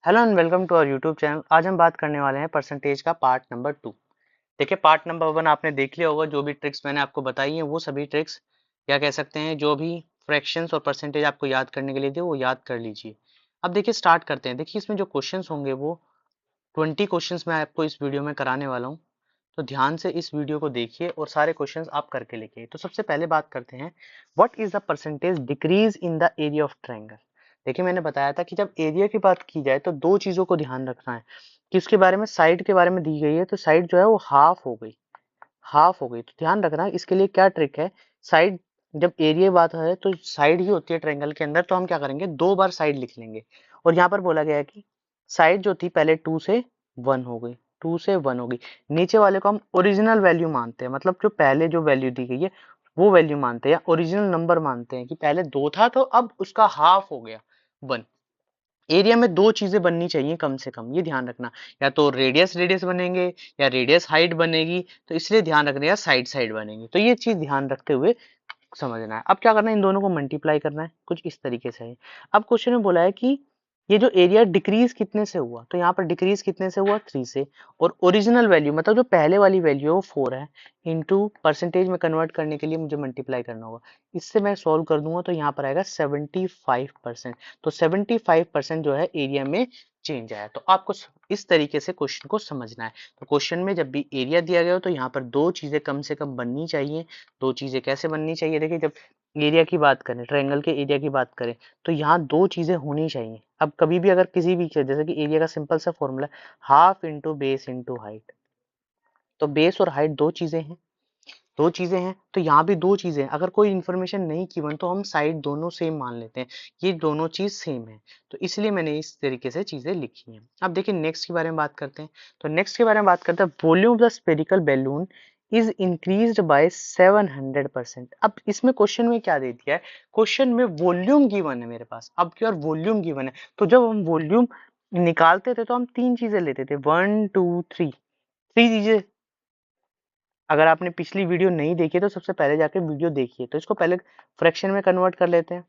Hello and welcome to our YouTube channel. आज हम बात करने वाले हैं परसेंटेज का पार्ट नंबर 2। देखिए, पार्ट नंबर 1 आपने देख लिया होगा। जो भी ट्रिक्स मैंने आपको बताई हैं वो सभी ट्रिक्स क्या कह सकते हैं, जो भी फ्रैक्शंस और परसेंटेज आपको याद करने के लिए थे वो याद कर लीजिए। अब देखिए स्टार्ट करते हैं। देखिए इसमें जो क्वेश्चंस होंगे वो 20 क्वेश्चंस मैं आपको इस वीडियो में कराने वाला हूँ। तो ध्यान से इस वीडियो को देखिए और सारे क्वेश्चंस आप करके लिखिए। तो सबसे पहले बात करते हैं, what is the percentage decrease in the area of triangle. देखिए मैंने बताया था कि जब एरिया की बात की जाए तो दो चीजों को ध्यान रखना है कि उसके बारे में, साइड के बारे में दी गई है तो साइड जो है वो हाफ हो गई, हाफ हो गई। तो ध्यान रखना इसके लिए क्या ट्रिक है। साइड, जब एरिया बात है तो साइड ही होती है ट्रायंगल के अंदर, तो हम क्या करेंगे, दो बार साइड लिख लेंगे। और यहाँ पर बोला गया है कि साइड जो थी पहले 2 से 1 हो गई, 2 से 1 हो गई। नीचे वाले को हम ओरिजिनल वैल्यू मानते हैं, मतलब जो पहले जो वैल्यू दी गई है वो वैल्यू मानते हैं, या ओरिजिनल नंबर मानते हैं कि पहले 2 था तो अब उसका हाफ हो गया 1। एरिया में दो चीजें बननी चाहिए कम से कम, ये ध्यान रखना। या तो रेडियस रेडियस बनेंगे या रेडियस हाइट बनेगी, तो इसलिए ध्यान रखना, या साइड साइड बनेंगे। तो ये चीज ध्यान रखते हुए समझना है। अब क्या करना है, इन दोनों को मल्टीप्लाई करना है, कुछ इस तरीके से है। अब क्वेश्चन में बोला है कि ये जो एरिया डिक्रीज कितने से हुआ, तो यहाँ पर डिक्रीज कितने से हुआ, 3 से। और ओरिजिनल वैल्यू मतलब जो पहले वाली वैल्यू है वो 4 है, इनटू परसेंटेज में कन्वर्ट करने के लिए मुझे मल्टीप्लाई करना होगा। इससे मैं सॉल्व कर दूंगा तो यहाँ पर आएगा 75%। तो 75% जो है एरिया में चेंज आया। तो आपको इस तरीके से क्वेश्चन को समझना है। तो क्वेश्चन में जब भी एरिया दिया गया हो तो यहाँ पर दो चीजें कम से कम बननी चाहिए। दो चीजें कैसे बननी चाहिए, देखिए जब एरिया की बात करें, ट्रायंगल के एरिया की बात करें, तो यहाँ दो चीजें होनी चाहिए। अब कभी भी अगर किसी भी चीज, जैसे कि एरिया का सिंपल सा formula half into base into height, तो बेस और हाइट दो चीजें हैं, दो चीजें हैं। तो यहाँ भी दो चीजें हैं। अगर कोई इन्फॉर्मेशन नहीं गिवन तो हम साइड दोनों सेम मान लेते हैं, ये दोनों चीज सेम है। तो इसलिए मैंने इस तरीके से चीजें लिखी हैं। अब देखिए नेक्स्ट के बारे में बात करते हैं। तो नेक्स्ट के बारे में बात करते हैं, volume of the spherical balloon is increased by 700%। अब इसमें क्वेश्चन में क्या दे दिया है, क्वेश्चन में वॉल्यूम गिवन है मेरे पास। अब क्या, वॉल्यूम गिवन है, तो जब हम वॉल्यूम निकालते थे तो हम तीन चीजें लेते थे, 1 2 3, थ्री चीजें। अगर आपने पिछली वीडियो नहीं देखी तो सबसे पहले जाके वीडियो देखिए। तो इसको पहले फ्रैक्शन में कन्वर्ट कर लेते हैं।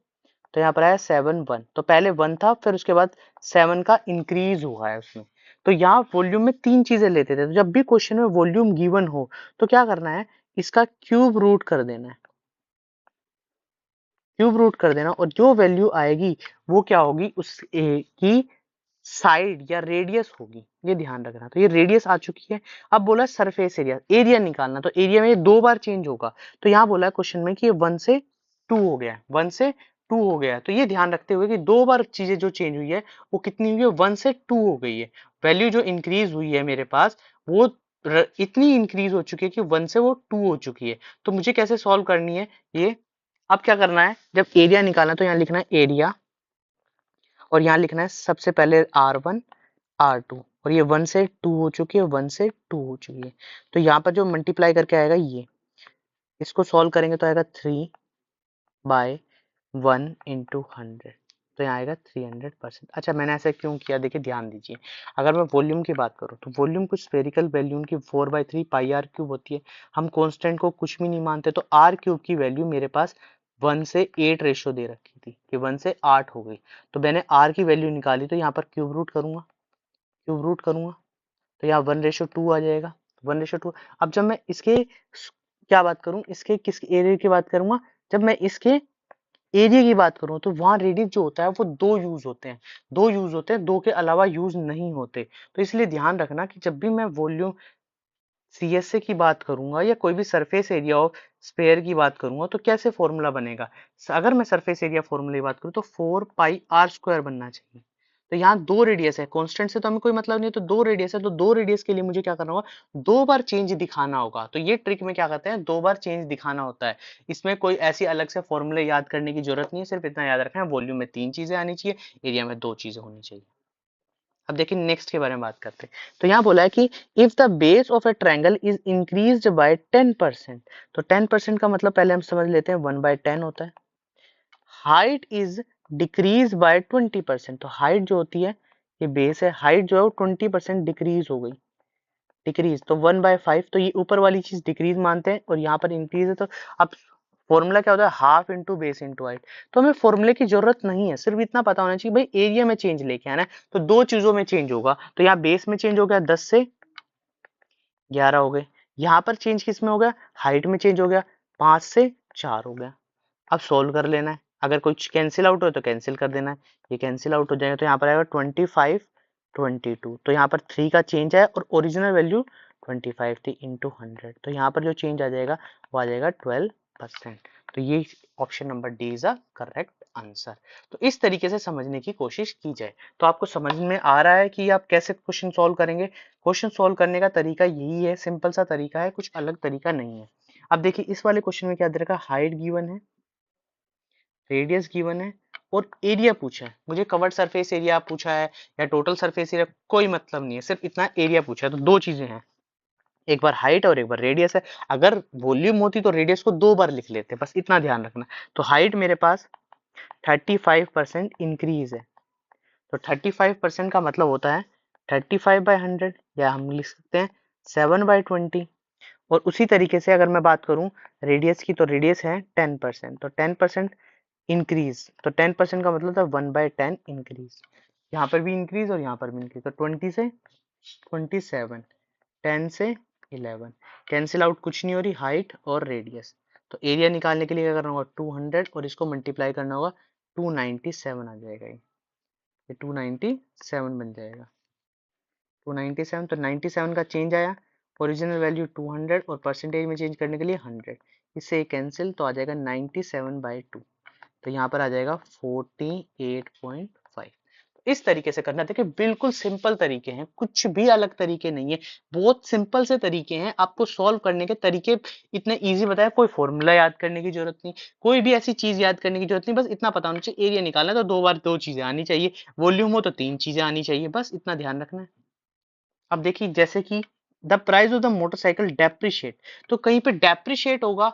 तो यहाँ पर आया 7 1, तो पहले 1 था, फिर उसके बाद 7 का इंक्रीज हुआ है उसमें। तो यहाँ वॉल्यूम में तीन चीजें लेते थे, तो जब भी क्वेश्चन में वॉल्यूम गिवन हो तो क्या करना है, इसका क्यूब रूट कर देना है, क्यूब रूट कर देना। और जो वैल्यू आएगी वो क्या होगी, उस ए की साइड या रेडियस होगी, ये ध्यान रखना। तो ये रेडियस आ चुकी है। अब बोला सरफेस एरिया, एरिया निकालना, तो एरिया में ये दो बार चेंज होगा। तो यहाँ बोला है क्वेश्चन में कि ये 1 से 2 हो गया है, 1 से 2 हो गया है। तो ये ध्यान रखते हुए कि दो बार चीजें जो चेंज हुई है वो कितनी हुई है, 1 से 2 हो गई है। वैल्यू जो इंक्रीज हुई है मेरे पास वो इतनी इंक्रीज हो चुकी है कि 1 से वो 2 हो चुकी है। तो मुझे कैसे सॉल्व करनी है ये। अब क्या करना है, जब एरिया निकालना तो यहाँ लिखना है एरिया, और यहाँ लिखना है सबसे पहले R1 R2, और ये 1 से 2 हो चुकी है, 1 से 2 हो चुकी है। तो यहाँ पर जो मल्टीप्लाई करके आएगा ये, इसको सॉल्व करेंगे तो आएगा 3/1 इंटू 100। तो यहाँ आएगा 300%। अच्छा मैंने ऐसा क्यों किया, देखिए ध्यान दीजिए। अगर मैं वॉल्यूम की बात करूँ तो वॉल्यूम कुछ स्फेरिकल बैलून की 4/3 पाई आर क्यूब होती है। हम कांस्टेंट को कुछ भी नहीं मानते, तो आर क्यूब की वैल्यू मेरे पास 1 से 8 रेशो दे रखी थी कि 1 से 8 हो गई। तो मैंने आर की वैल्यू निकाली, तो यहाँ पर क्यूब रूट करूंगा, क्यूब रूट करूंगा, तो यहाँ 1:2 आ जाएगा, 1:2। अब जब मैं इसके क्या बात करूं, इसके किस एरिया की बात करूंगा, जब मैं इसके एरिया की बात करूं तो वहां रेडियस जो होता है वो दो यूज होते हैं, दो यूज होते हैं, दो के अलावा यूज नहीं होते। तो इसलिए ध्यान रखना कि जब भी मैं वॉल्यूम सीएसए की बात करूंगा या कोई भी सरफेस एरिया ऑफ स्पेयर की बात करूंगा तो कैसे फॉर्मूला बनेगा। अगर मैं सरफेस एरिया फॉर्मूला की बात करूं तो 4πr² बनना चाहिए। तो यहाँ दो रेडियस है, कांस्टेंट से तो हमें कोई मतलब नहीं है, तो दो रेडियस है, तो दो रेडियस के लिए मुझे क्या करना होगा, दो बार चेंज दिखाना होगा। तो ये ट्रिक में क्या कहते हैं, दो बार चेंज दिखाना होता है। इसमें कोई ऐसी अलग से फॉर्मूले याद करने की जरूरत नहीं है, सिर्फ इतना याद रखना है वॉल्यूम में तीन चीजें आनी चाहिए, एरिया में दो चीजें होनी चाहिए। अब देखिए नेक्स्ट के बारे में बात करते हैं। तो यहाँ बोला है कि if the base of A triangle is increased by 10%, तो 10% का मतलब पहले हम समझ लेते हैं 1/10 होता है। हाइट इज डिक्रीज बाय 20%, तो हाइट जो होती है, ये बेस है, हाइट जो है वो 20% डिक्रीज हो गई, डिक्रीज तो 1/5। तो ये ऊपर वाली चीज डिक्रीज मानते हैं और यहाँ पर इंक्रीज है। तो अब फॉर्मूला क्या होता है, half into base into height. तो हमें फॉर्मूले की जरूरत नहीं है, सिर्फ इतना पता होना चाहिए भाई एरिया में चेंज लेके आना है, तो दो चीजों में चेंज होगा। तो यहाँ बेस में चेंज हो गया 10 से 11 हो गए, यहाँ पर चेंज किस में हो गया, हाइट में चेंज हो गया 5 से 4 हो गया। अब सोल्व कर लेना है, अगर कुछ कैंसिल आउट हो तो कैंसिल कर देना है, ये कैंसिल आउट हो जाएगा तो यहाँ पर आएगा 25 22। तो यहाँ पर 3 का चेंज है और ओरिजिनल वैल्यू 25 थी इंटू 100, तो यहाँ पर जो चेंज आ जाएगा वो आ जाएगा 12%। तो ये option number D is a correct answer. तो इस तरीके से समझने की कोशिश की जाए तो आपको समझ में आ रहा है कि आप कैसे क्वेश्चन सॉल्व करेंगे। क्वेश्चन सॉल्व करने का तरीका यही है, सिंपल सा तरीका है, कुछ अलग तरीका नहीं है। अब देखिए इस वाले क्वेश्चन में क्या दे रखा है, हाइट गिवन है, रेडियस गिवन है और एरिया पूछा है। मुझे कवर्ड सरफेस एरिया पूछा है या टोटल सरफेस एरिया कोई मतलब नहीं है, सिर्फ इतना एरिया पूछा है। तो दो चीजें हैं, एक बार हाइट और एक बार रेडियस है। अगर वॉल्यूम होती तो रेडियस को दो बार लिख लेते, बस इतना ध्यान रखना। तो हाइट मेरे पास 35% इंक्रीज है, तो 35% का मतलब होता है 35/100, या हम लिख सकते हैं 7/20। और उसी तरीके से अगर मैं बात करूं रेडियस की, तो रेडियस है 10%, तो 10% इंक्रीज, तो 10% का मतलब था 1/10 इंक्रीज। यहाँ पर भी इंक्रीज और यहाँ पर भी इंक्रीज, तो 20 से 27, 10 से 11, कैंसिल आउट कुछ नहीं हो रही, हाइट और रेडियस। तो एरिया निकालने के लिए क्या करना होगा, 200 और इसको मल्टीप्लाई करना होगा 297 आ जाएगा, ये 297 बन जाएगा। 297, तो 97 का चेंज आया, ओरिजिनल वैल्यू 200 और परसेंटेज में चेंज करने के लिए 100, इससे कैंसिल, तो आ जाएगा 97/2। तो यहाँ पर आ जाएगा 48.5। इस तरीके से करना, देखिए बिल्कुल सिंपल तरीके हैं, कुछ भी अलग तरीके नहीं है, बहुत सिंपल से तरीके हैं। आपको सॉल्व करने के तरीके इतने इजी बताया, कोई फॉर्मूला याद करने की जरूरत नहीं, कोई भी ऐसी चीज याद करने की जरूरत नहीं, बस इतना पता होना चाहिए एरिया निकालना है तो दो बार दो चीजें आनी चाहिए, वॉल्यूम हो तो तीन चीजें आनी चाहिए, बस इतना ध्यान रखना है। अब देखिए जैसे कि the price of the motorcycle depreciate, तो कहीं पे डेप्रिशिएट होगा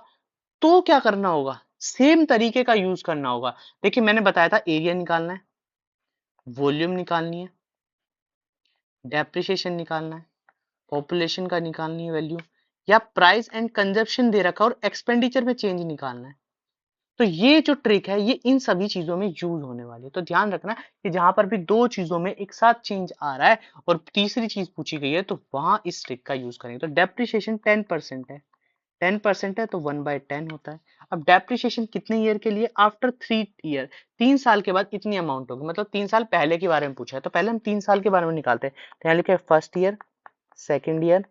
तो क्या करना होगा, सेम तरीके का यूज करना होगा। देखिए मैंने बताया था एरिया निकालना है, वॉल्यूम निकालनी है, डेप्रिसिएशन निकालना है, पॉपुलेशन का निकालनी है वैल्यू, या प्राइस एंड कंजप्शन दे रखा है और एक्सपेंडिचर में चेंज निकालना है। तो ये जो ट्रिक है ये इन सभी चीजों में यूज होने वाली है। तो ध्यान रखना कि जहां पर भी दो चीजों में एक साथ चेंज आ रहा है और तीसरी चीज पूछी गई है तो वहां इस ट्रिक का यूज करेंगे। तो डेप्रिसिएशन 10% है, 10% है तो 1/10 होता है। अब डेप्रिसिएशन कितने ईयर के लिए, आफ्टर 3 ईयर, 3 साल के बाद इतनी अमाउंट होगी, मतलब 3 साल पहले के बारे में पूछा है, तो पहले हम 3 साल के बारे में निकालते हैं। तो यहाँ लिखा है first year, second year,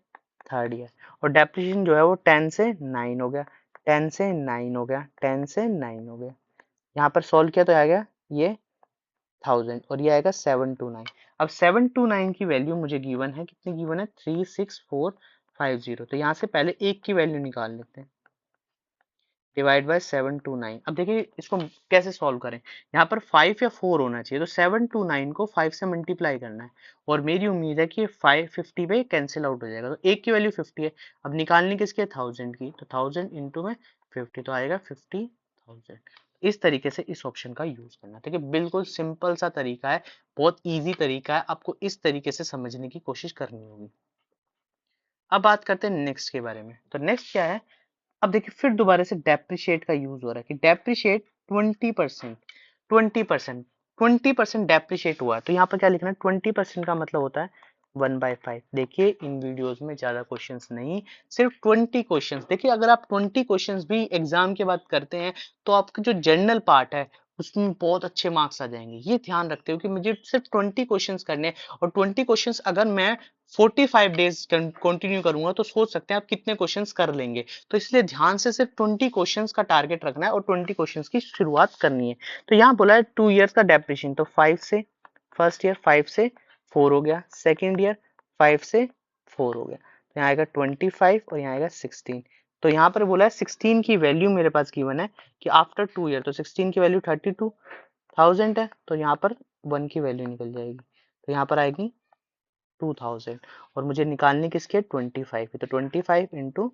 third year, और डेप्रिसिएशन जो है वो 10 से 9 हो गया, 10 से 9 हो गया, 10 से 9 हो गया। यहाँ पर सॉल्व किया तो आ गया ये 1000 और ये आएगा 729। अब 729 की वैल्यू मुझे गिवन है, कितनी गिवन है, 36450। तो यहाँ से पहले एक की वैल्यू निकाल लेते हैं, डिवाइड बाय 729। अब देखिए इसको कैसे सॉल्व करें, यहाँ पर 5 या 4 होना चाहिए, तो 729 को 5 से मल्टीप्लाई करना है और मेरी उम्मीद है कि 550 पे कैंसिल आउट हो जाएगा, तो एक की वैल्यू 50 है। अब निकालनी किसकी है, 1000 की, तो 1000 इंटू में 50 तो आएगा 50,000। इस तरीके से इस ऑप्शन का यूज करना, ठीक है, बिल्कुल सिंपल सा तरीका है, बहुत ईजी तरीका है, आपको इस तरीके से समझने की कोशिश करनी होगी। अब बात करते हैं नेक्स्ट के बारे में। तो नेक्स्ट क्या है, अब देखिए फिर दोबारा से डेप्रिशिएट का यूज हो रहा है कि डेप्रिशिएट 20%, 20%, 20% डेप्रिशिएट हुआ है, तो यहाँ पर क्या लिखना है, 20% का मतलब होता है 1/5। देखिए इन वीडियोस में ज्यादा क्वेश्चंस नहीं, सिर्फ 20 क्वेश्चंस। देखिए अगर आप 20 क्वेश्चंस भी एग्जाम के बाद करते हैं तो आपका जो जनरल पार्ट है उसमें बहुत अच्छे मार्क्स आ जाएंगे, ये ध्यान रखते हो कि मुझे सिर्फ 20 क्वेश्चंस करने हैं, और 20 क्वेश्चंस अगर मैं 45 डेज कंटिन्यू करूंगा तो सोच सकते हैं आप कितने क्वेश्चंस कर लेंगे। तो इसलिए ध्यान से सिर्फ 20 क्वेश्चंस का टारगेट रखना है और 20 क्वेश्चंस की शुरुआत करनी है। तो यहाँ बोला है 2 इयर्स का डेप्रिसिएशन, तो 5 से, फर्स्ट ईयर 5 से 4 हो गया, सेकेंड ईयर 5 से 4 हो गया, तो यहाँ आएगा 25 और यहाँ आएगा 16। तो यहाँ पर बोला है 16 की वैल्यू मेरे पास गिवन है कि आफ्टर 2 ईयर, तो 16 की वैल्यू 32,000 है, तो यहाँ पर 1 की वैल्यू निकल जाएगी, तो यहाँ पर आएगी 2000 और मुझे निकालनी किसकी है, 25 की, तो 25 इंटू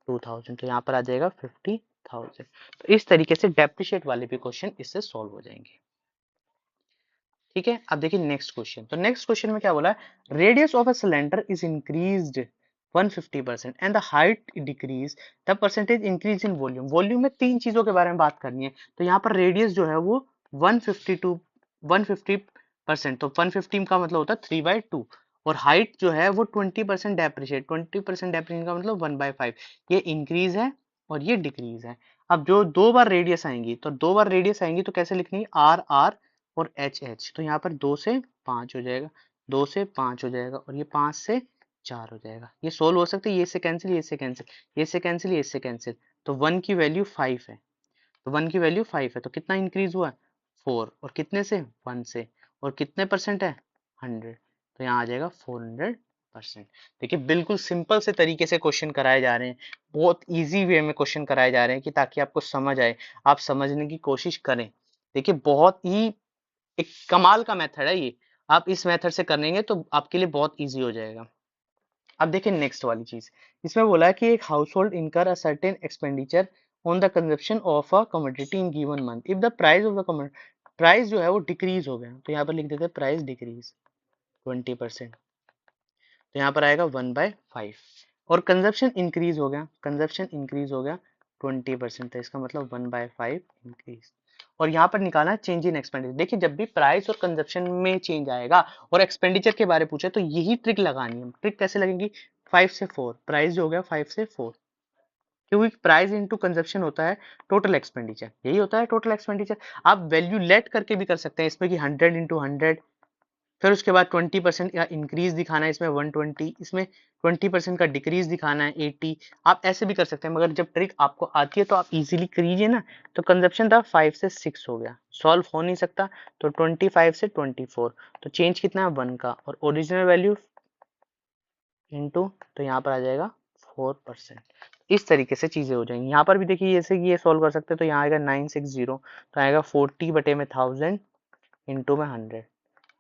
2000, तो यहाँ पर आ जाएगा 50,000। तो इस तरीके से डेप्रिशिएट वाले भी क्वेश्चन इससे सॉल्व हो जाएंगे। ठीक है, अब देखिए नेक्स्ट क्वेश्चन। तो नेक्स्ट क्वेश्चन में क्या बोला है, radius of a cylinder is increased 150% and the height decrease the percentage increase in volume. Volume में तीन चीजों के बारे में बात करनी है, तो यहाँ पर रेडियस जो है वो 150% तो 150 का मतलब होता है 3/2, और हाइट जो है वो 20% डेप्रिशिएट, 20% डेप्रिशिएट का मतलब 1/5। ये इंक्रीज है और ये डिक्रीज है। अब जो दो बार रेडियस आएंगी, तो दो बार रेडियस आएंगी तो कैसे लिखनी है, आर आर और एच एच, तो यहाँ पर 2 से 5 हो जाएगा, 2 से 5 हो जाएगा, और ये 5 से 4 हो जाएगा। ये सोल्व हो सकता है, ये से कैंसिल, ये से कैंसिल, ये से कैंसिल, ये से कैंसिल, तो 1 की वैल्यू 5 है, तो 1 की वैल्यू 5 है, तो कितना इंक्रीज हुआ, 4, और कितने से, 1 से, और कितने परसेंट है, 100, तो यहाँ आ जाएगा 400%। देखिए बिल्कुल सिंपल से तरीके से क्वेश्चन कराए जा रहे हैं, बहुत इजी वे में क्वेश्चन कराए जा रहे हैं कि ताकि आपको समझ आए, आप समझने की कोशिश करें। देखिए बहुत ही एक कमाल का मेथड है ये, आप इस मेथड से करेंगे तो आपके लिए बहुत इजी हो जाएगा। अब देखिए नेक्स्ट वाली चीज, इसमें बोला है कि एक हाउस होल्ड इनकर a certain expenditure on the consumption of a commodity in given month if the price of the commodity, price जो है वो डिक्रीज हो गया, तो यहाँ पर लिख देते हैं प्राइस डिक्रीज 20%, तो यहाँ पर आएगा 1/5, और कंजप्शन इंक्रीज हो गया, कंजप्शन इंक्रीज हो गया 20%, तो इसका मतलब 1/5 इंक्रीज। और यहाँ पर निकालना है चेंज इन एक्सपेंडिचर। देखिए जब भी प्राइस और कंजप्शन में चेंज आएगा और एक्सपेंडिचर के बारे में पूछे तो यही ट्रिक लगानी है। ट्रिक कैसे लगेगी, 5 से 4, प्राइस जो हो गया 5 से 4, क्योंकि प्राइस इंटू कंजप्शन होता है टोटल एक्सपेंडिचर, यही होता है टोटल एक्सपेंडिचर। आप वैल्यू लेट करके भी कर सकते हैं इसमें कि 100 इंटू 100, फिर उसके बाद 20% का इंक्रीज दिखाना है इसमें 120, इसमें 20% का डिक्रीज दिखाना है 80, आप ऐसे भी कर सकते हैं। मगर जब ट्रिक आपको आती है तो आप इजीली करिए ना। तो कंजप्शन था 5 से 6 हो गया, सॉल्व हो नहीं सकता, तो 25 से 24, तो चेंज कितना है 1 का, और ओरिजिनल वैल्यू इनटू, तो यहाँ पर आ जाएगा 4%। इस तरीके से चीजें हो जाएंगी। यहाँ पर भी देखिए जैसे ये सॉल्व कर सकते हैं, तो यहाँ आएगा 960, तो आएगा 40 बटे में 1000 इंटू में 100,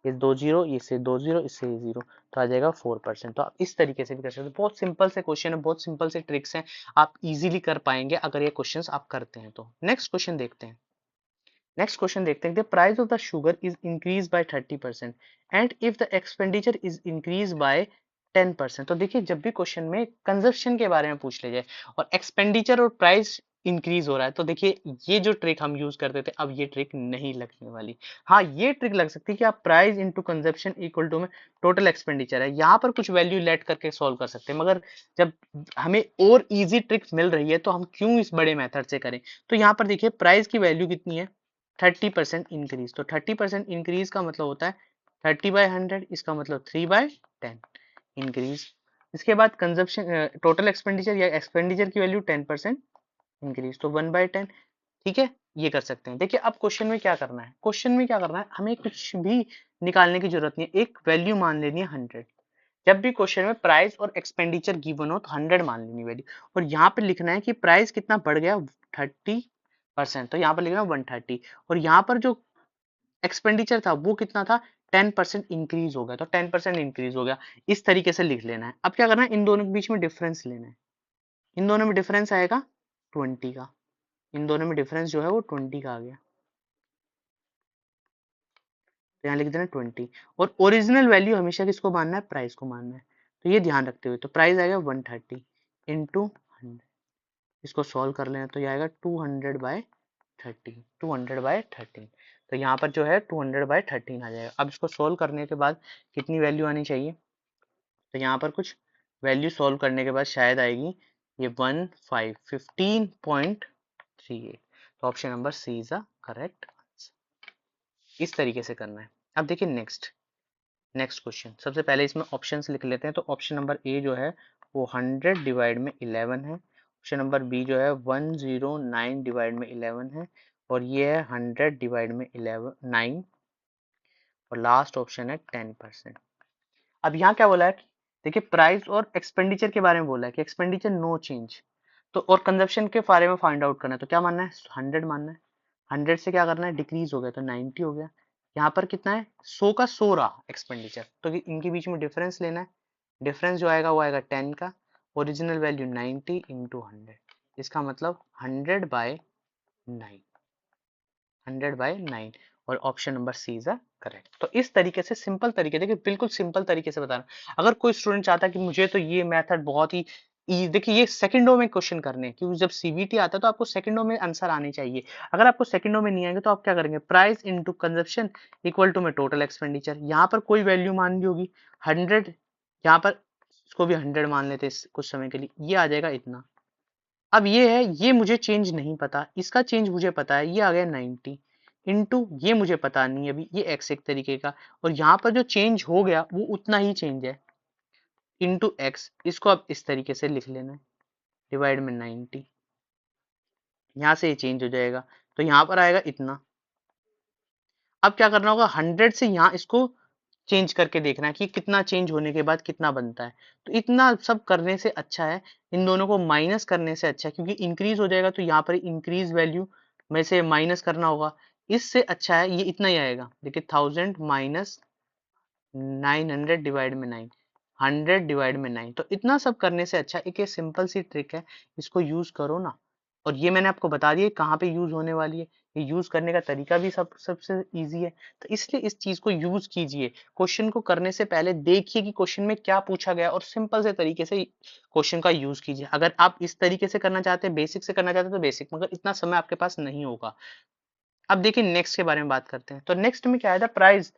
ये 2 जीरो, इससे 2 जीरो, इससे 0, तो आ जाएगा 4%। तो आप इस तरीके से भी कर सकते हो। बहुत सिंपल से क्वेश्चन है, बहुत सिंपल से ट्रिक्स हैं, आप इजीली कर पाएंगे अगर ये क्वेश्चंस आप करते हैं तो। नेक्स्ट क्वेश्चन देखते हैं, नेक्स्ट क्वेश्चन देखते हैं, the price of the sugar is increase by 30% and if the expenditure is increase by 10%। तो देखिए जब भी क्वेश्चन में कंजप्शन के बारे में पूछ ले जाए और एक्सपेंडिचर और प्राइस इंक्रीज हो रहा है, तो देखिए ये जो ट्रिक हम यूज करते थे अब ये ट्रिक नहीं लगने वाली। हाँ ये ट्रिक लग सकती है कि आप price into consumption equal to में टोटल एक्सपेंडिचर है, यहाँ पर कुछ वैल्यू लेट करके सॉल्व कर सकते हैं। मगर जब हमें और इजी ट्रिक्स मिल रही है तो हम क्यों इस बड़े मेथड से करें। तो यहाँ पर देखिए प्राइस की वैल्यू कितनी है, 30% इंक्रीज, तो 30% इंक्रीज का मतलब होता है 30/100, इसका मतलब 3/10 इंक्रीज। इसके बाद कंजप्शन टोटल एक्सपेंडिचर या एक्सपेंडिचर की वैल्यू 10% इंक्रीज, तो 1/10। ठीक है, ये कर सकते हैं। देखिए अब क्वेश्चन में क्या करना है, क्वेश्चन में क्या करना है, हमें कुछ भी निकालने की जरूरत नहीं है, एक वैल्यू मान लेनी है 100। जब भी क्वेश्चन में प्राइस और एक्सपेंडिचर गिवन हो तो 100 मान लेनी वैल्यू, और यहाँ पे लिखना है कि प्राइस कितना बढ़ गया 30%, तो यहाँ पर लिखना 130, और यहाँ पर जो एक्सपेंडिचर था वो कितना था 10% इंक्रीज हो गया, तो 10% इंक्रीज हो गया। इस तरीके से लिख लेना है। अब क्या करना है, इन दोनों के बीच में डिफरेंस लेना है, इन दोनों में डिफरेंस आएगा 20 का, इन दोनों में डिफरेंस जो है वो 20 का आ गया, तो यहाँ लिख देना 20, और ओरिजिनल वैल्यू हमेशा किसको मानना है, प्राइस को मानना है, तो ये ध्यान रखते हुए, तो प्राइस आएगा 130 इंटू 100, इसको सॉल्व कर लेना, तो ये आएगा 200/13, 200/13, तो यहाँ पर जो है 200/13 आ जाएगा। अब इसको सॉल्व करने के बाद कितनी वैल्यू आनी चाहिए, तो यहाँ पर कुछ वैल्यू सॉल्व करने के बाद शायद आएगी ये 15.38, तो option number C is the correct answer. इस तरीके से करना है। अब देखिए नेक्स्ट, नेक्स्ट क्वेश्चन, सबसे पहले इसमें ऑप्शंस लिख लेते हैं। तो ऑप्शन नंबर ए जो है वो 100 डिवाइड में 11 है, ऑप्शन नंबर बी जो है 109 डिवाइड में 11 है, और ये है 100 डिवाइड में 11 9, और लास्ट ऑप्शन है 10%। अब यहाँ क्या बोला है, देखिए प्राइस और एक्सपेंडिचर के बारे में बोला है कि एक्सपेंडिचर नो चेंज, तो और कंजप्शन के बारे में फाइंड आउट करना है, तो क्या मानना है 100 मानना है, 100 से क्या करना है डिक्रीज हो गया तो 90 हो गया। यहाँ पर कितना है 100 का 100 रहा एक्सपेंडिचर, तो इनके बीच में डिफरेंस लेना है, डिफरेंस जो आएगा वो आएगा 10 का, ओरिजिनल वैल्यू 90 इंटू 100, इसका मतलब 100/9, 100/9, और option number C is a correct. तो इस तरीके से सिंपल तरीके, देखिए बिल्कुल सिंपल तरीके से बताना। अगर कोई स्टूडेंट चाहता है कि मुझे तो ये मेथड बहुत ही देखिए ये सेकंडों में क्वेश्चन करने हैं, क्योंकि जब सीबीटी आता है तो आपको सेकंडों में आंसर आने चाहिए। अगर आपको सेकंडों में नहीं आएंगे तो आप क्या करेंगे, price into consumption equal to में टोटल एक्सपेंडिचर। यहाँ पर कोई वैल्यू मान ली होगी 100, यहाँ पर इसको भी 100 मान लेते हैं कुछ समय के लिए, ये आ जाएगा इतना। अब ये है, ये मुझे चेंज नहीं पता, इसका चेंज मुझे पता है, ये आ गया 90 इंटू ये मुझे पता नहीं है अभी, ये एक्स एक तरीके का, और यहाँ पर जो चेंज हो गया वो उतना ही चेंज है इंटू एक्स। इसको अब इस तरीके से लिख लेना है, डिवाइड में 90, यहाँ से ये चेंज हो जाएगा तो यहाँ पर आएगा इतना। अब क्या करना होगा, 100 से यहाँ इसको चेंज करके देखना है कि कितना चेंज होने के बाद कितना बनता है। तो इतना सब करने से अच्छा है इन दोनों को माइनस करने से अच्छा है, क्योंकि इंक्रीज हो जाएगा तो यहाँ पर इंक्रीज वैल्यू में से माइनस करना होगा। इससे अच्छा है ये इतना ही आएगा, देखिए 1000 माइनस 900 डिवाइड में 9, 100 डिवाइड में 9। तो इतना सब करने से अच्छा एक ये सिंपल सी ट्रिक है, इसको यूज करो ना। और ये मैंने आपको बता दिया कहाँ पे यूज होने वाली है, ये यूज करने का तरीका भी सबसे इजी है। तो इसलिए इस चीज को यूज कीजिए। क्वेश्चन को करने से पहले देखिए कि क्वेश्चन में क्या पूछा गया और सिंपल से तरीके से क्वेश्चन का यूज कीजिए। अगर आप इस तरीके से करना चाहते हैं, बेसिक से करना चाहते हैं तो बेसिक, मगर इतना समय आपके पास नहीं होगा। अब देखिए नेक्स्ट के बारे में बात करते हैं। तो नेक्स्ट में क्या है, the price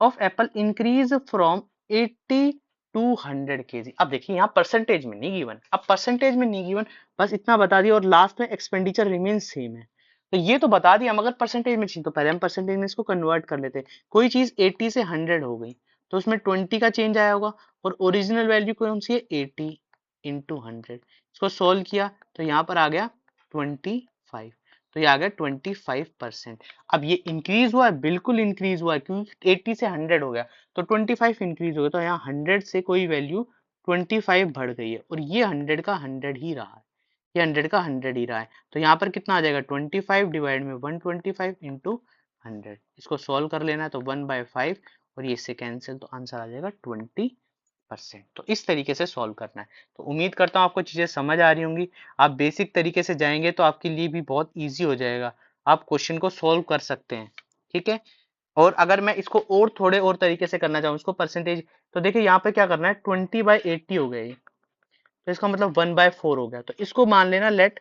of apple increase from 80 to 100 kg. अब देखिए यहाँ परसेंटेज में नहीं गिवन, अब परसेंटेज में नहीं गिवन, बस इतना बता दिया और लास्ट में एक्सपेंडिचर रिमेन सेम है। तो ये तो बता दिया, मगर परसेंटेज में चाहिए तो पहले हम परसेंटेज में इसको कन्वर्ट कर लेते हैं। कोई चीज 80 से 100 हो गई तो उसमें 20 का चेंज आया होगा, और ओरिजिनल वैल्यू कौन सी है, 80 इंटू 100। इसको सोल्व किया तो यहाँ पर आ गया 25, तो ये आ गया 25%। अब ये इंक्रीज हुआ है, बिल्कुल इंक्रीज हुआ है, क्योंकि 80 से 100 हो गया तो 25 इंक्रीज हो गया, तो यहाँ 100 से कोई वैल्यू 25 बढ़ गई है, और ये 100 का 100 ही रहा है, ये 100 का 100 ही रहा है। तो यहाँ पर कितना आ जाएगा, 25 डिवाइड में 125 इंटू 100। इसको सॉल्व कर लेना है तो 1/5 और ये इससे कैंसिल, तो आंसर आ जाएगा 20%। तो इस तरीके से सॉल्व करना है। तो उम्मीद करता हूँ आपको चीजें समझ आ रही होंगी। आप बेसिक तरीके से जाएंगे तो आपके लिए भी बहुत इजी हो जाएगा, आप क्वेश्चन को सॉल्व कर सकते हैं। ठीक है, और अगर मैं इसको और थोड़े और तरीके से करना चाहूँ, इसको परसेंटेज, तो देखिए यहाँ पे क्या करना है, 20/80 हो गया, तो इसका मतलब 1/4 हो गया, तो इसको मान लेना लेट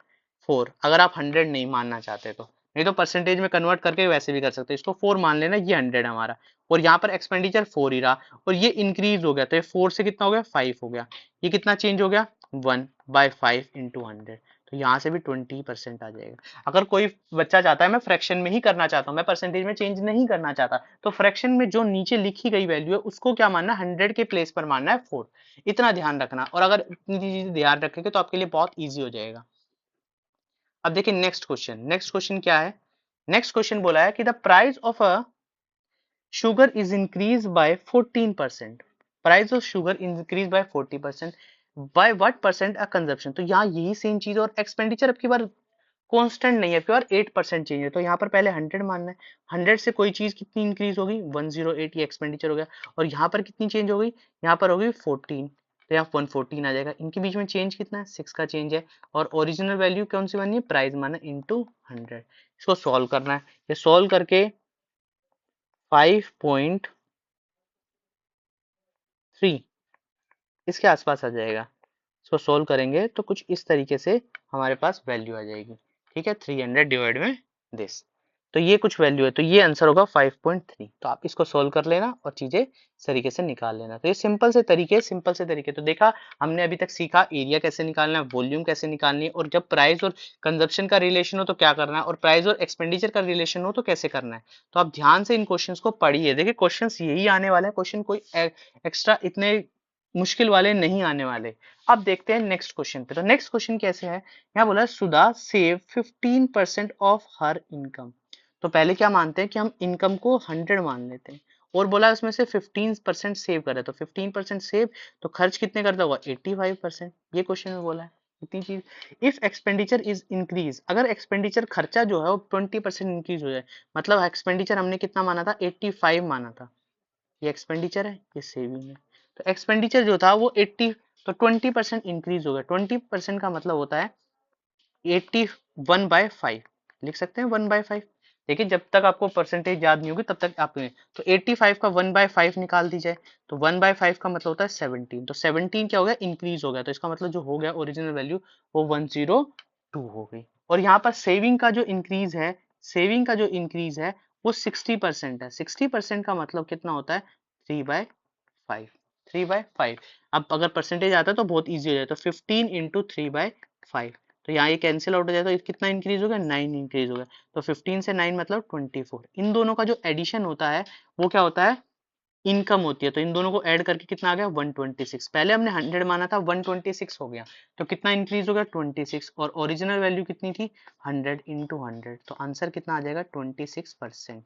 4, अगर आप 100 नहीं मानना चाहते तो, नहीं तो परसेंटेज में कन्वर्ट करके वैसे भी कर सकते हैं। इसको 4 मान लेना, ये 100 हमारा, और यहाँ पर एक्सपेंडिचर 4 ही रहा, और ये इंक्रीज हो गया तो ये 4 से कितना हो गया, 5 हो गया, ये कितना चेंज हो गया, 1/5 इंटू 100। तो यहाँ से भी 20% आ जाएगा। अगर कोई बच्चा चाहता है मैं फ्रैक्शन में ही करना चाहता हूँ, मैं परसेंटेज में चेंज नहीं करना चाहता, तो फ्रैक्शन में जो नीचे लिखी गई वैल्यू है उसको क्या मानना, 100 के प्लेस पर मानना है 4। इतना ध्यान रखना, और अगर इतनी चीजें ध्यान रखेंगे तो आपके लिए बहुत इजी हो जाएगा। अब देखिए नेक्स्ट क्वेश्चन, नेक्स्ट क्वेश्चन क्या है, नेक्स्ट क्वेश्चन बोला है कि the price of a sugar is increased by 14%, price of sugar increased by 40%, by what percent a consumption। तो यहाँ यही सेम चीज, और एक्सपेंडिचर अब की बार कांस्टेंट नहीं है, अब की बार 8% चेंज है, तो यहाँ पर पहले 100 मानना है, 100 से कोई चीज कितनी इंक्रीज होगी, 108, ये एक्सपेंडिचर हो गया, और यहाँ पर कितनी चेंज हो गई, यहाँ पर होगी 14, तो यहाँ 114 आ जाएगा। इनके बीच में चेंज कितना है, 6 का चेंज है, और ओरिजिनल वैल्यू कौन सी मानी है, प्राइस माना इंटू 100। इसको सॉल्व करना है, ये सॉल्व करके 5.3 इसके आसपास आ जाएगा। इसको सोल्व करेंगे तो कुछ इस तरीके से हमारे पास वैल्यू आ जाएगी। ठीक है, 300 डिवाइड में दिस, तो ये कुछ वैल्यू है, तो ये आंसर होगा 5.3। तो आप इसको सोल्व कर लेना और चीजें इस तरीके से निकाल लेना। तो ये सिंपल से तरीके, सिंपल से तरीके। तो देखा हमने अभी तक सीखा एरिया कैसे निकालना है, वॉल्यूम कैसे निकालनी है, और जब प्राइस और कंजप्शन का रिलेशन हो तो क्या करना है, और प्राइस और एक्सपेंडिचर का रिलेशन हो तो कैसे करना है। तो आप ध्यान से इन क्वेश्चंस को पढ़िए। देखिए क्वेश्चंस यही आने वाले हैं, क्वेश्चन कोई एक्स्ट्रा इतने मुश्किल वाले नहीं आने वाले। अब देखते हैं नेक्स्ट क्वेश्चन पे। तो नेक्स्ट क्वेश्चन कैसे है, यहाँ बोला सुधा सेव 15% ऑफ हर इनकम। तो पहले क्या मानते हैं कि हम इनकम को 100 मान लेते हैं, और बोला उसमें से 15% सेव करे, तो 15% सेव, तो खर्च कितने करता होगा, 85%। ये क्वेश्चन में बोला है इतनी चीज। इफ एक्सपेंडिचर इज इंक्रीज, अगर एक्सपेंडिचर खर्चा जो है वो 20% इंक्रीज हो जाए, मतलब एक्सपेंडिचर हमने कितना माना था, 85 माना था, ये एक्सपेंडिचर है, ये सेविंग है। तो एक्सपेंडिचर जो था वो 80, तो 20% इंक्रीज हो गया। 20% का मतलब होता है 81/5, लिख सकते हैं 1/5। देखिए जब तक आपको परसेंटेज याद नहीं होगी तब तक आप तो 85 का 1/5 निकाल दी जाए तो 1/5 का मतलब होता है 17, तो 17 क्या हो गया, इंक्रीज हो गया, तो इसका मतलब जो हो गया ओरिजिनल वैल्यू वो 102 हो गई। और यहाँ पर सेविंग का जो इंक्रीज है, सेविंग का जो इंक्रीज है वो 60% है। 60% का मतलब कितना होता है, 3/5, 3/5। अब अगर परसेंटेज आता है तो बहुत ईजी हो जाए, तो 15 इंटू 3/5, तो यहाँ ये कैंसिल आउट हो जाए, तो कितना इंक्रीज हो गया, 9 इंक्रीज हो गया, तो 15 से 9 मतलब 24। इन दोनों का जो एडिशन होता है वो क्या होता है, इनकम होती है, तो इन दोनों को ऐड करके कितना आ गया, 126। पहले हमने 100 माना था, 126 हो गया, तो कितना इंक्रीज हो गया, 26, और ओरिजिनल वैल्यू कितनी थी, 100 इंटू 100, तो आंसर कितना आ जाएगा, 26%।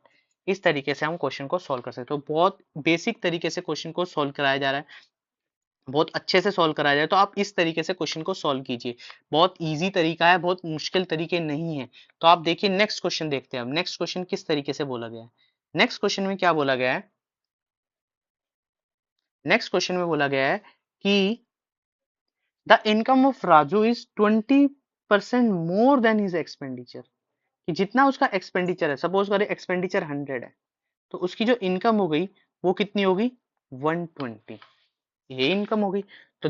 इस तरीके से हम क्वेश्चन को सॉल्व कर सकते हो। बहुत बेसिक तरीके से क्वेश्चन को सॉल्व कराया जा रहा है, बहुत अच्छे से सॉल्व कराया जाए, तो आप इस तरीके से क्वेश्चन को सॉल्व कीजिए। बहुत इजी तरीका है, बहुत मुश्किल तरीके नहीं है। तो आप देखिए नेक्स्ट क्वेश्चन देखते हैं। अब नेक्स्ट क्वेश्चन किस तरीके से बोला गया है, नेक्स्ट क्वेश्चन में क्या बोला गया है, नेक्स्ट क्वेश्चन में बोला गया है कि the income of Raju is 20% more than his expenditure, कि जितना उसका एक्सपेंडिचर है, सपोज करें एक्सपेंडिचर 100 है, तो उसकी जो इनकम हो गई वो कितनी होगी, 120, ये इनकम हो गई। तो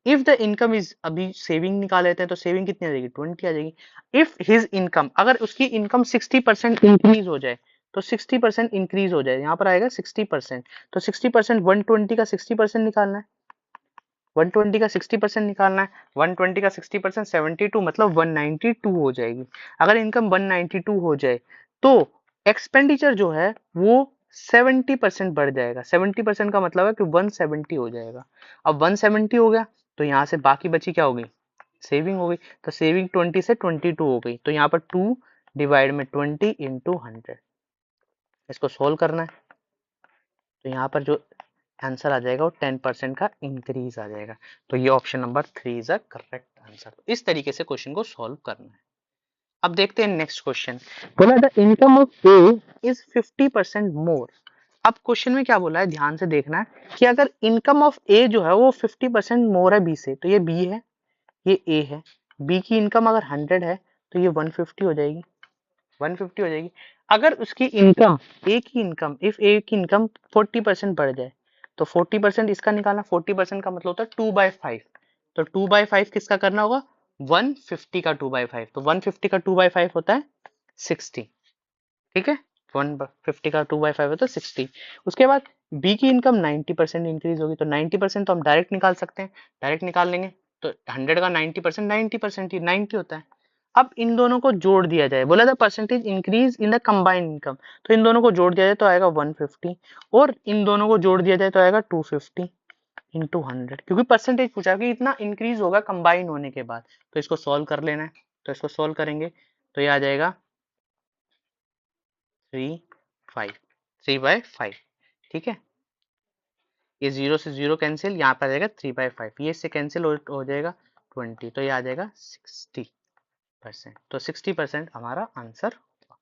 इफ द इनकम इज, अभी सेविंग निकाल लेते हैं, तो सेविंग कितनी आ जाएगी, 20 आ जाएगी। इफ हिज इनकम, अगर उसकी इनकम 60% इंक्रीज हो जाए, तो 60% इंक्रीज हो जाए, यहाँ पर आएगा 60%, तो 60%, 120 का 60% निकालना है, 120 का 60% निकालना है, 120 का 60% 72, मतलब 192 हो जाएगी। अगर इनकम 192 हो जाए तो एक्सपेंडिचर जो है वो 70% बढ़ जाएगा। 70% का मतलब है कि 170 हो जाएगा। अब 170 हो गया तो यहाँ से बाकी बची क्या हो गई, सेविंग हो गई, तो सेविंग 20 से 22 हो गई, तो यहाँ पर 2 डिवाइड में 20 इंटू 100, इसको सोल्व करना है, तो यहाँ पर जो आंसर आ जाएगा वो 10% का इंक्रीज आ जाएगा। तो ये option number 3 is a correct answer. इस तरीके से क्वेश्चन को सॉल्व करना है। अब देखते हैं नेक्स्ट क्वेश्चन, बोला the income of A is 50% मोर। अब क्वेश्चन में क्या बोला है, ध्यान से देखना है कि अगर इनकम ऑफ ए जो है वो 50% मोर है बी से, तो ये बी है, ये ए है, बी की इनकम अगर 100 है तो ये 150 हो जाएगी, 150 हो जाएगी। अगर उसकी इनकम, ए की इनकम, इफ ए की इनकम 40% बढ़ जाए, तो 40% इसका निकालना, 40% का मतलब होता है 2/5, तो 2/5 किसका करना होगा, 150 का 2/5, तो 150 का 2/5 होता है 60, ठीक है, 150 का 2/5 होता है 60। उसके बाद बी की इनकम 90% इंक्रीज होगी, तो 90% तो हम डायरेक्ट निकाल सकते हैं, डायरेक्ट निकाल लेंगे, तो 100 का 90%, 90% ही 90 होता है। अब इन दोनों को जोड़ दिया जाए, बोला था percentage increase in the combined income, तो इन दोनों को जोड़ दिया जाए तो आएगा 150, और इन दोनों को जोड़ दिया जाए तो आएगा 250 इंटू 100, क्योंकि परसेंटेज पूछा कि इतना इंक्रीज होगा कंबाइन होने के बाद, तो इसको सॉल्व कर लेना है, तो इसको सॉल्व करेंगे तो ये आ जाएगा 3/5, ठीक है, ये 0 से 0 कैंसिल, यहाँ पर आ जाएगा 3/5, ये इससे कैंसिल हो जाएगा 20, तो ये आ जाएगा 60%, तो 60% हमारा आंसर होगा,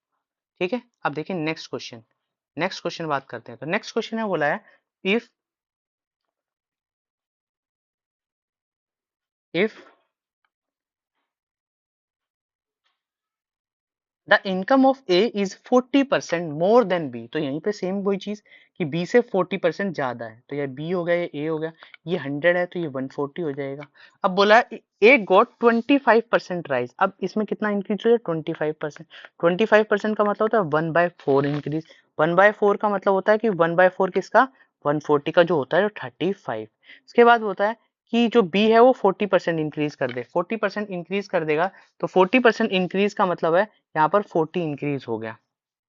ठीक है। अब देखिए नेक्स्ट क्वेश्चन, नेक्स्ट क्वेश्चन बात करते हैं। तो नेक्स्ट क्वेश्चन है बोला है if if the income of A is 40% more than B, तो यहीं पे सेम वही चीज कि बी से 40% ज्यादा है, तो ये बी हो गया, ये ए हो गया, ये 100 है तो ये 140 हो जाएगा। अब बोला ए गॉट 25% राइज, अब इसमें कितना इंक्रीज हो जाए, 25%, 25% का मतलब होता है 1/4 इंक्रीज, 1/4 का मतलब होता है कि 1/4 किसका, 140 का जो होता है 35। इसके बाद होता है कि जो बी है वो 40% इंक्रीज कर दे, 40% इंक्रीज कर देगा, तो 40% इंक्रीज का मतलब है यहाँ पर 40 इंक्रीज हो गया,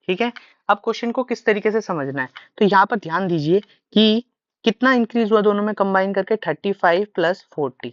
ठीक है। अब क्वेश्चन को किस तरीके से समझना है, तो यहाँ पर ध्यान दीजिए कि कितना इंक्रीज हुआ दोनों में कंबाइन करके, 35 प्लस 40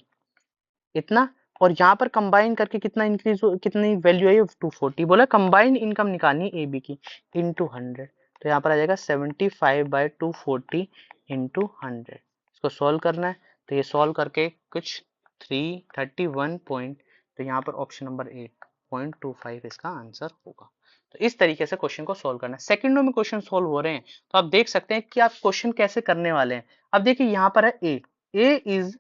इतना, और यहाँ पर कंबाइन करके कितना इंक्रीज, कितनी वैल्यू आई, 240। बोला कंबाइंड इनकम निकालनी ए बी की इंटू 100, तो यहाँ पर आ जाएगा 75/240 इंटू 100, इसको सॉल्व करना है, तो ये सॉल्व करके कुछ 331 पॉइंट, तो यहाँ पर ऑप्शन नंबर 8.25 इसका आंसर होगा। तो इस तरीके से क्वेश्चन को सॉल्व करना है। सेकंडों में क्वेश्चन सॉल्व हो रहे हैं तो आप देख सकते हैं कि आप क्वेश्चन कैसे करने वाले हैं। अब देखिए यहाँ पर है ए इज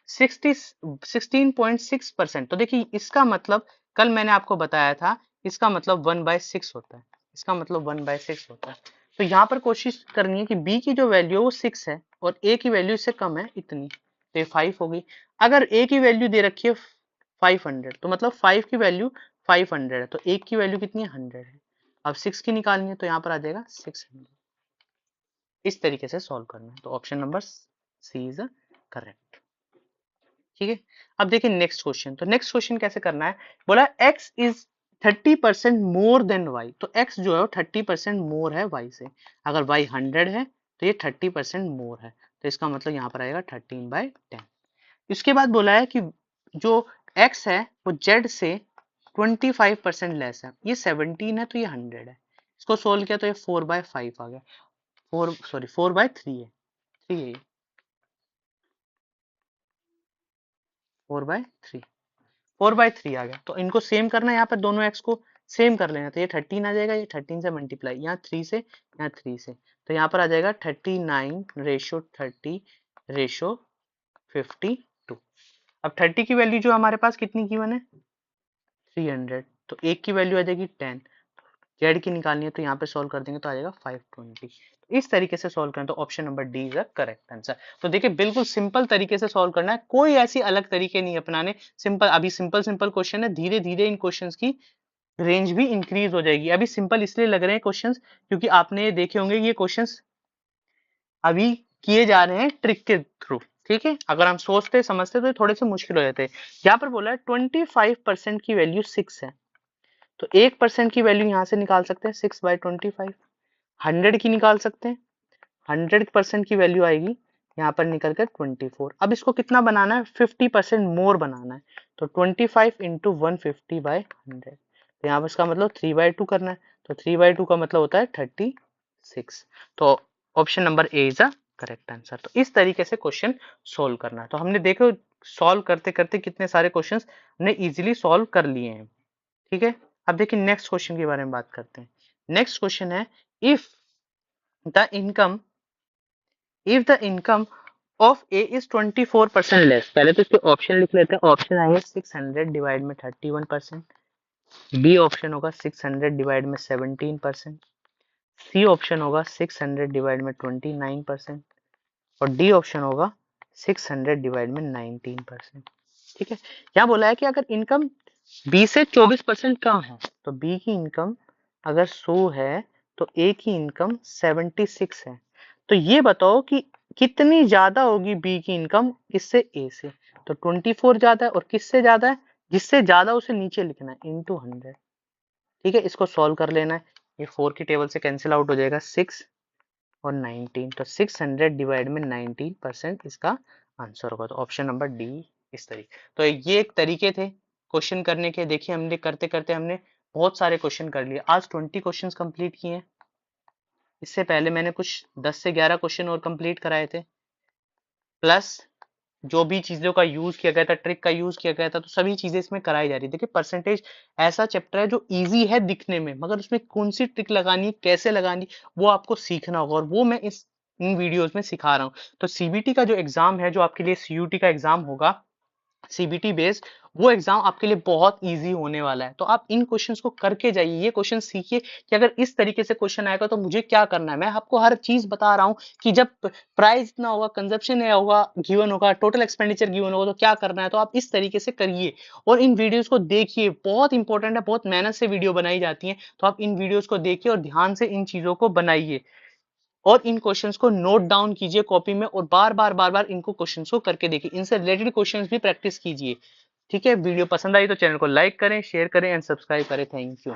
16.6%, तो देखिए इसका मतलब कल मैंने आपको बताया था, इसका मतलब 1/6 होता है, इसका मतलब 1/6 होता है। तो यहाँ पर कोशिश करनी है कि b की जो वैल्यू है वो 6 है और a की वैल्यू इससे कम है इतनी, तो ये 5 होगी। अगर a की वैल्यू दे रखी है 500, तो मतलब 5 की वैल्यू 500 है, तो a की वैल्यू कितनी है 100 है। अब 6 की निकालनी है तो यहाँ पर आ जाएगा 600। इस तरीके से सॉल्व करना है, तो option number C is correct. ठीक है, अब देखिए नेक्स्ट क्वेश्चन। तो नेक्स्ट क्वेश्चन कैसे करना है, बोला x is 30% more than y, तो x जो है वो 30% मोर है y से। अगर y 100 है तो ये 30% मोर है, तो इसका मतलब यहाँ पर आएगा 13/10। इसके बाद बोला है कि जो x है वो z से 25% लेस है, ये 17 है तो ये 100 है। इसको सोल्व किया तो ये 4/5 आ गया, 4/3 है, 3 है, 4/3, 4/3 आ गया। तो इनको सेम करना है, यहाँ पर दोनों x को सेम कर लेना, तो ये 13 आ जाएगा, ये 13 से मल्टीप्लाई, यहाँ 3 से, यहाँ 3 से, तो यहाँ पर आ जाएगा 39/30/52। अब 30 की वैल्यू जो हमारे पास कितनी गिवन है 300, तो एक की वैल्यू आ जाएगी 10, जेड की निकालनी है तो यहाँ पे सॉल्व कर देंगे तो आ जाएगा 520। इस तरीके से सॉल्व करें तो option number D is the correct answer. तो देखिए बिल्कुल सिंपल तरीके से सॉल्व करना है, कोई ऐसी अलग तरीके नहीं अपनाने। सिंपल, अभी सिंपल सिंपल क्वेश्चन है, धीरे धीरे इन क्वेश्चंस की रेंज भी इंक्रीज हो जाएगी। अभी सिंपल इसलिए लग रहे हैं क्वेश्चंस क्योंकि आपने देखे होंगे ये क्वेश्चंस अभी किए जा रहे हैं ट्रिक के थ्रू। ठीक है, अगर हम सोचते समझते तो थोड़े से मुश्किल हो जाते। यहाँ पर बोला है 25% की वैल्यू 6 है, तो 1% की वैल्यू यहाँ से निकाल सकते हैं 6/25। 100 की निकाल सकते हैं, 100% की वैल्यू आएगी यहाँ पर निकल कर 24। अब इसको कितना बनाना है 50% मोर बनाना है, तो 25 इंटू 150/100, तो यहाँ पर इसका मतलब 3/2 करना है, तो 3/2 का मतलब होता है 36। तो option number A is the correct answer. तो इस तरीके से क्वेश्चन सोल्व करना है। तो हमने देखो सॉल्व करते करते कितने सारे क्वेश्चन हमने इजीली सॉल्व कर लिए हैं। ठीक है, अब देखिए नेक्स्ट क्वेश्चन के बारे में बात करते हैं। नेक्स्ट क्वेश्चन है if the income of A is 24% less. पहले तो इसके ऑप्शन लिख लेते हैं। ऑप्शन आएंगे 600 डिवाइड में 31%, बी ऑप्शन होगा 600 डिवाइड में 17%, सी ऑप्शन होगा 600 डिवाइड में 29%, और डी ऑप्शन होगा 600 डिवाइड में 19%। ठीक है, यहाँ बोला है कि अगर इनकम बी से 24% कम है, तो बी की इनकम अगर 100 है तो ए की इनकम 76 है, तो ये बताओ कि कितनी ज्यादा होगी बी की इनकम इससे ए से। तो 24 ज्यादा है, और किससे ज्यादा है, जिससे ज्यादा उसे नीचे लिखना है इंटू 100। ठीक है, इसको सॉल्व कर लेना है, ये 4 की टेबल से कैंसिल आउट हो जाएगा 6 और 19, तो 600 डिवाइड में 19% इसका आंसर होगा। तो ऑप्शन नंबर डी इस तरीके। तो ये एक तरीके थे क्वेश्चन करने के। देखिए हमने करते करते हमने बहुत सारे क्वेश्चन कर लिए, आज 20 क्वेश्चन कंप्लीट किए हैं। इससे पहले मैंने कुछ 10 से 11 क्वेश्चन और कंप्लीट कराए थे, प्लस जो भी चीजों का यूज किया गया था, ट्रिक का यूज किया गया था, तो सभी चीजें इसमें कराई जा रही है। देखिए परसेंटेज ऐसा चैप्टर है जो इजी है दिखने में, मगर उसमें कौन सी ट्रिक लगानी, कैसे लगानी, वो आपको सीखना होगा, और वो मैं इन वीडियोस में सिखा रहा हूँ। तो सीबीटी का जो एग्जाम है, जो आपके लिए सीयूटी का एग्जाम होगा सीबीटी बेस्ड, वो एग्जाम आपके लिए बहुत इजी होने वाला है। तो आप इन क्वेश्चंस को करके जाइए, ये क्वेश्चन सीखिए कि अगर इस तरीके से क्वेश्चन आएगा तो मुझे क्या करना है। मैं आपको हर चीज बता रहा हूँ कि जब प्राइस इतना होगा, कंजप्शन होगा, गिवन होगा, टोटल एक्सपेंडिचर गिवन होगा, तो क्या करना है। तो आप इस तरीके से करिए और इन वीडियोस को देखिए, बहुत इंपॉर्टेंट है, बहुत मेहनत से वीडियो बनाई जाती है। तो आप इन वीडियोस को देखिए और ध्यान से इन चीजों को बनाइए, और इन क्वेश्चंस को नोट डाउन कीजिए कॉपी में, और बार बार इनको क्वेश्चंस को करके देखिए, इनसे रिलेटेड क्वेश्चंस भी प्रैक्टिस कीजिए। ठीक है, वीडियो पसंद आई तो चैनल को लाइक करें, शेयर करें एंड सब्सक्राइब करें। Thank you.